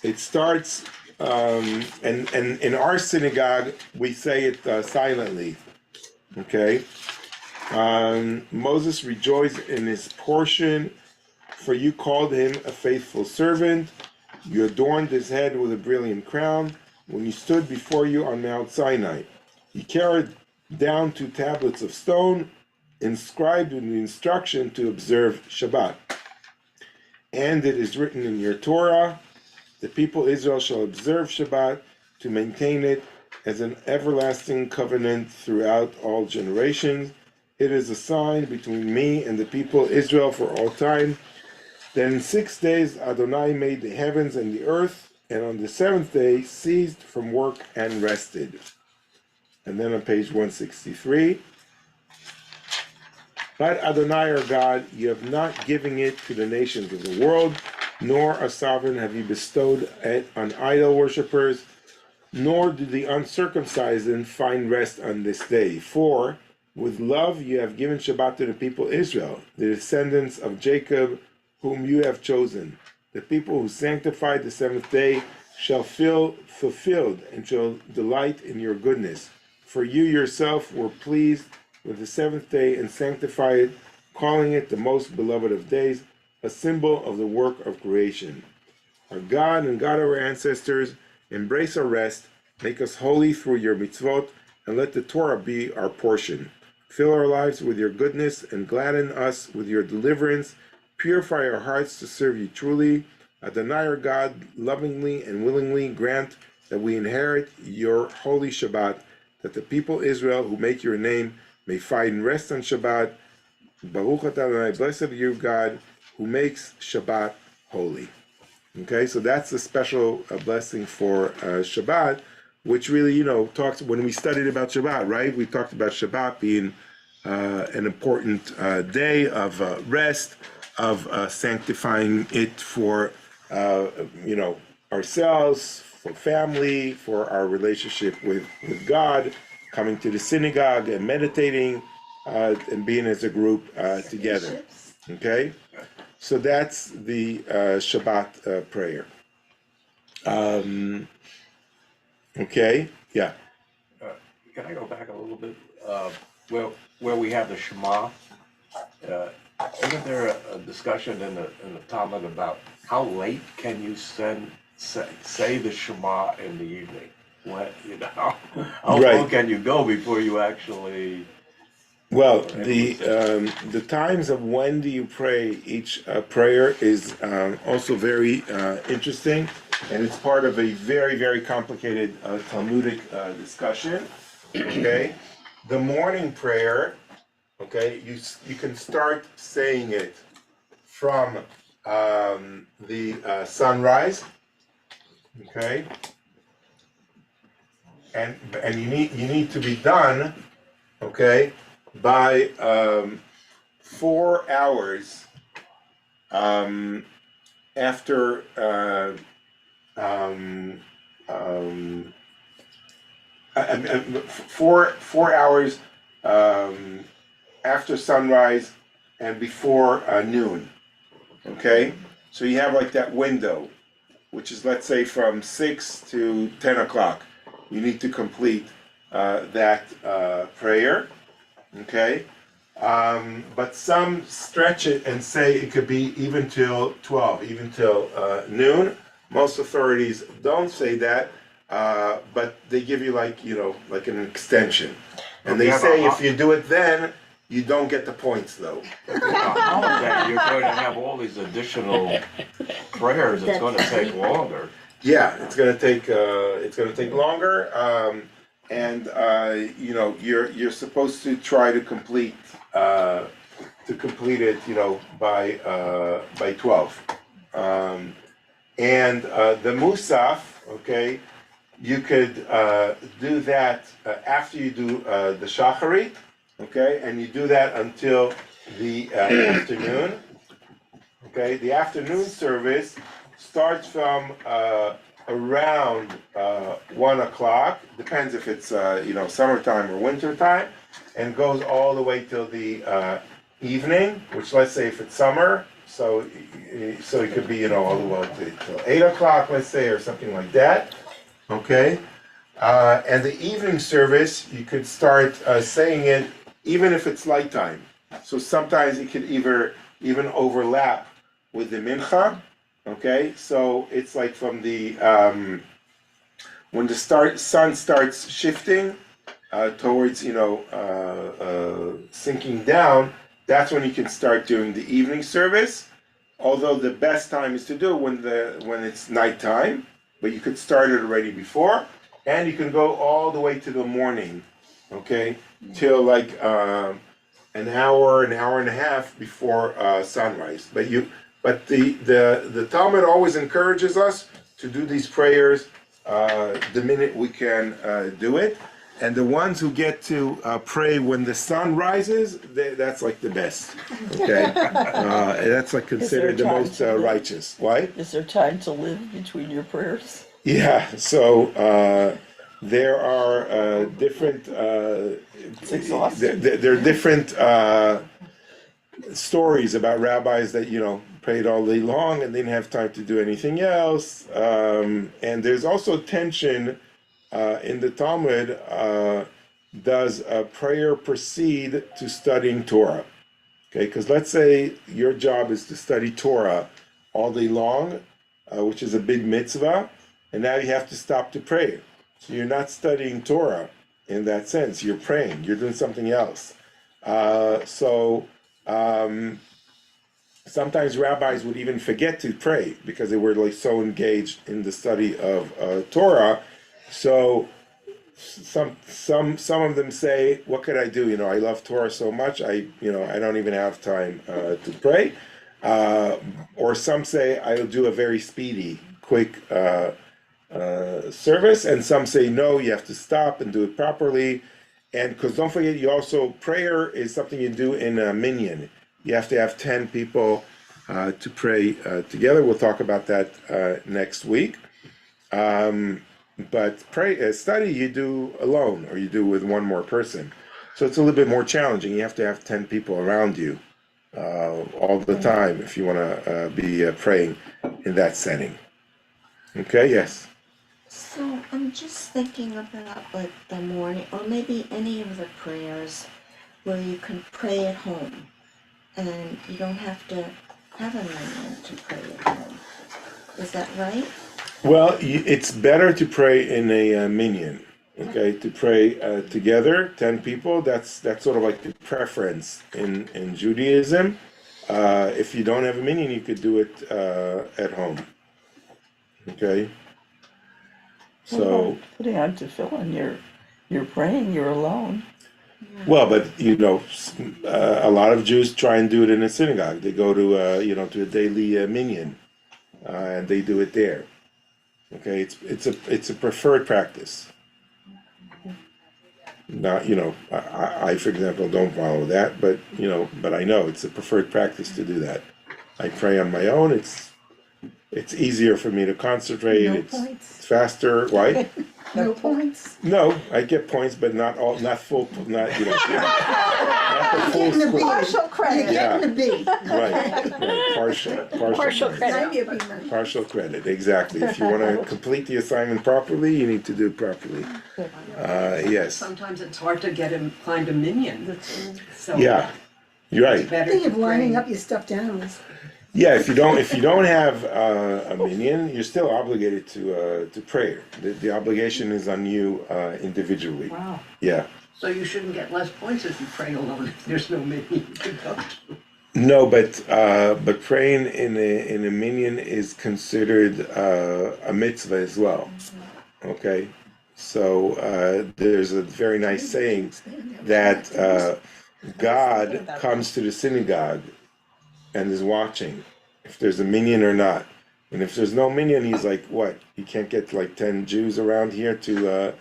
it starts, and in our synagogue we say it silently. Okay, Moses rejoiced in his portion, for you called him a faithful servant. You adorned his head with a brilliant crown when he stood before you on Mount Sinai. He carried down 2 tablets of stone, inscribed with the instruction to observe Shabbat. And it is written in your Torah, the people Israel shall observe Shabbat to maintain it as an everlasting covenant throughout all generations. It is a sign between me and the people Israel for all time. Then in 6 days Adonai made the heavens and the earth, and on the 7th day ceased from work and rested. And then on page 163, but Adonai our God, you have not given it to the nations of the world, nor a sovereign have you bestowed it on idol worshippers, nor do the uncircumcised find rest on this day. For with love you have given Shabbat to the people Israel, the descendants of Jacob, whom you have chosen. The people who sanctified the 7th day shall feel fulfilled and shall delight in your goodness. For you yourself were pleased with the 7th day and sanctified it, calling it the most beloved of days, a symbol of the work of creation. Our God and God of our ancestors, embrace our rest, make us holy through your mitzvot, and let the Torah be our portion. Fill our lives with your goodness and gladden us with your deliverance. Purify our hearts to serve you truly. Adonai our God, lovingly and willingly grant that we inherit your holy Shabbat, that the people Israel who make your name may find rest on Shabbat. Baruch atah Adonai, blessed are you, God, who makes Shabbat holy. Okay, so that's a special blessing for Shabbat, which really, talks, when we studied about Shabbat, right? We talked about Shabbat being an important day of rest, of sanctifying it for, ourselves, for family, for our relationship with God, coming to the synagogue and meditating and being as a group together. Okay? So that's the Shabbat prayer. Okay? Yeah. Can I go back a little bit? Where we have the Shema, isn't there a discussion in the Talmud about how late can you say the Shema in the evening? when, how long Right. can you go before you actually? Well, the times of when do you pray each prayer is also very interesting, and it's part of a very, very complicated Talmudic discussion. Okay, the morning prayer. Okay, you can start saying it from the sunrise. Okay, and you need to be done. Okay, by 4 hours after four hours after sunrise and before noon. Okay, so you have like that window, which is, let's say, from 6 to 10 o'clock. You need to complete that prayer. Okay, but some stretch it and say it could be even till 12, even till noon. Most authorities don't say that, but they give you like an extension, and they say if you do it then, you don't get the points though. Holiday, you're going to have all these additional prayers. It's going to take longer. Yeah, it's gonna take longer, and you're supposed to try to complete it, by 12. And the Musaf, okay, you could do that after you do the Shacharit, okay, and you do that until the afternoon. Okay, the afternoon service starts from around 1 o'clock, depends if it's summertime or winter time, and goes all the way till the evening, which, let's say, if it's summer, so it could be all the way till 8 o'clock, let's say, or something like that. Okay, and the evening service, you could start saying it even if it's light time. So sometimes it could even overlap with the mincha. Okay, so it's like from the when the sun starts shifting towards sinking down. That's when you can start doing the evening service. Although the best time is to do it when it's nighttime, but you could start it already before, and you can go all the way to the morning. Okay, till like an hour and a half before sunrise. But the Talmud always encourages us to do these prayers the minute we can do it. And the ones who get to pray when the sun rises, that's like the best. Okay, that's like considered the most righteous. Why? Is there time to live between your prayers? Yeah. So there are different. It's exhausting. There are different stories about rabbis that prayed all day long and didn't have time to do anything else. And there's also tension in the Talmud. Does a prayer precede to studying Torah? Okay, because let's say your job is to study Torah all day long, which is a big mitzvah, and now you have to stop to pray. So you're not studying Torah in that sense. You're praying. You're doing something else. Sometimes rabbis would even forget to pray because they were like so engaged in the study of Torah. So some of them say, "What could I do? I love Torah so much. I don't even have time to pray." Or some say, "I'll do a very speedy, quick service," and some say, "No, you have to stop and do it properly." And because don't forget, prayer is something you do in a minyan. You have to have 10 people to pray together. We'll talk about that next week. But study you do alone, or you do with one more person. So it's a little bit more challenging. You have to have 10 people around you all the time if you want to be praying in that setting. Okay, yes. So I'm just thinking about like the morning, or maybe any of the prayers where you can pray at home, and you don't have to have a minyan to pray at home. Is that right? Well, it's better to pray in a minyan. Okay, to pray together, 10 people. That's sort of like the preference in Judaism. If you don't have a minyan, you could do it at home. Okay. What So, about putting on tefillin? You're praying, you're alone. well, but a lot of Jews try and do it in a synagogue. They go to to a daily minyan, and they do it there. Okay, it's a preferred practice. Not I for example don't follow that, but I know it's a preferred practice to do that. I pray on my own. It's easier for me to concentrate. No It's points. faster. Why? No points. No, I get points, but not full, not not the full Getting a B. score. Partial You're credit. Yeah. getting a B. Right, partial Credit. Now you're being partial credit, exactly. If you want to complete the assignment properly, you need to do it properly. Yes, Sometimes it's hard to find a minion, so. yeah, you're It's right. better Think to of lining pray. up your stuffed animals. Yeah, if you don't have a minyan, you're still obligated to pray. The obligation is on you individually. Wow, Yeah. so you shouldn't get less points if you pray alone, if there's no minion to go to. No, but praying in a minyan is considered a mitzvah as well. Okay, so there's a very nice saying that God comes to the synagogue and is watching if there's a minyan or not. And if there's no minyan, he's like, what? You can't get like 10 Jews around here to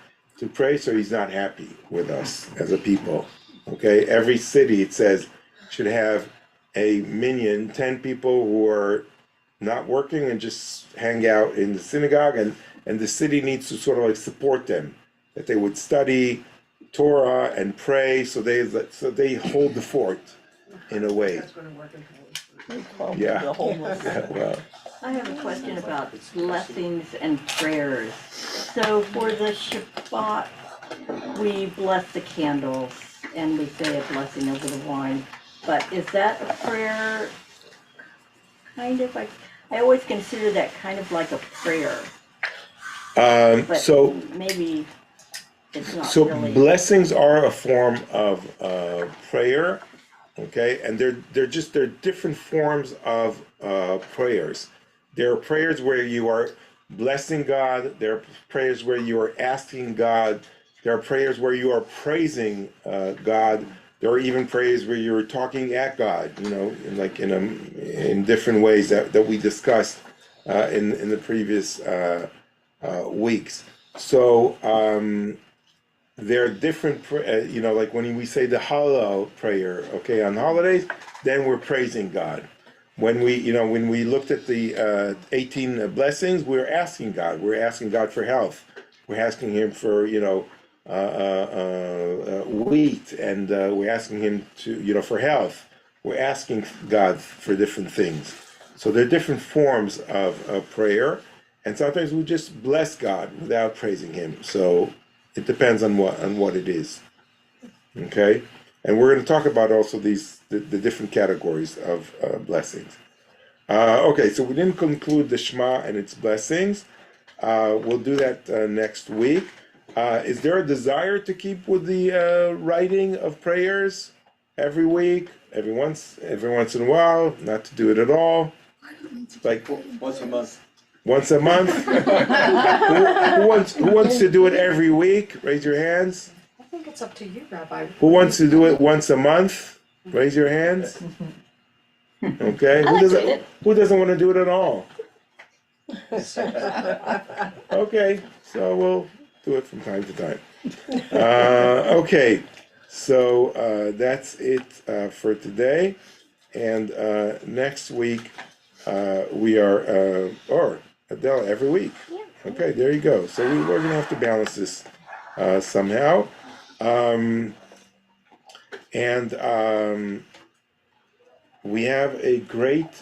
pray, so he's not happy with us as a people. Okay, every city, it says, should have a minyan, 10 people who are not working and just hang out in the synagogue, and the city needs to sort of like support them, that they would study Torah and pray, so they hold the fort in a way. That's gonna work in Polish. They call me Yeah. the homeless. Well, I have a question about blessings and prayers. So for the Shabbat, we bless the candles and we say a blessing over the wine. But is that a prayer? Kind of, I always consider that kind of like a prayer, but so maybe it's not So really. blessings are a form of prayer, okay, and they're different forms of prayers. There are prayers where you are blessing God. There are prayers where you are asking God. There are prayers where you are praising God. There are even prayers where you're talking at God, in different ways that we discussed in the previous weeks. So there are different, like when we say the Hallel prayer, okay, on holidays, then we're praising God. When we looked at the 18 blessings, we're asking God. We're asking God for health. We're asking Him for wheat, and we're asking Him to for health. We're asking God for different things. So there are different forms of prayer, and sometimes we just bless God without praising Him. So it depends on what it is. Okay, and we're going to talk about also the different categories of blessings. Okay, so we didn't conclude the Shema and its blessings. We'll do that next week. Is there a desire to keep with the writing of prayers every week, every once in a while, not to do it at all? Like Once a month. once a month? Who wants to do it every week? Raise your hands. I think it's up to you, Rabbi. Who wants to do it once a month? Raise your hands. Okay. Who doesn't want to do it at all? Okay, so we'll do it from time to time. Okay, so that's it for today, and next week we are Adele every week. Okay, there you go. So we're gonna have to balance this somehow, and we have a great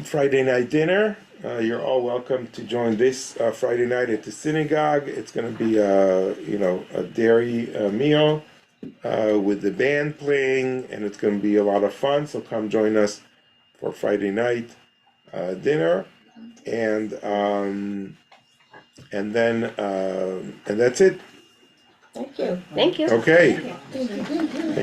Friday night dinner. You're all welcome to join this Friday night at the synagogue. It's going to be a dairy meal with the band playing, and it's going to be a lot of fun. So come join us for Friday night dinner. and then and that's it. Thank you. Thank you. Okay. Thank you.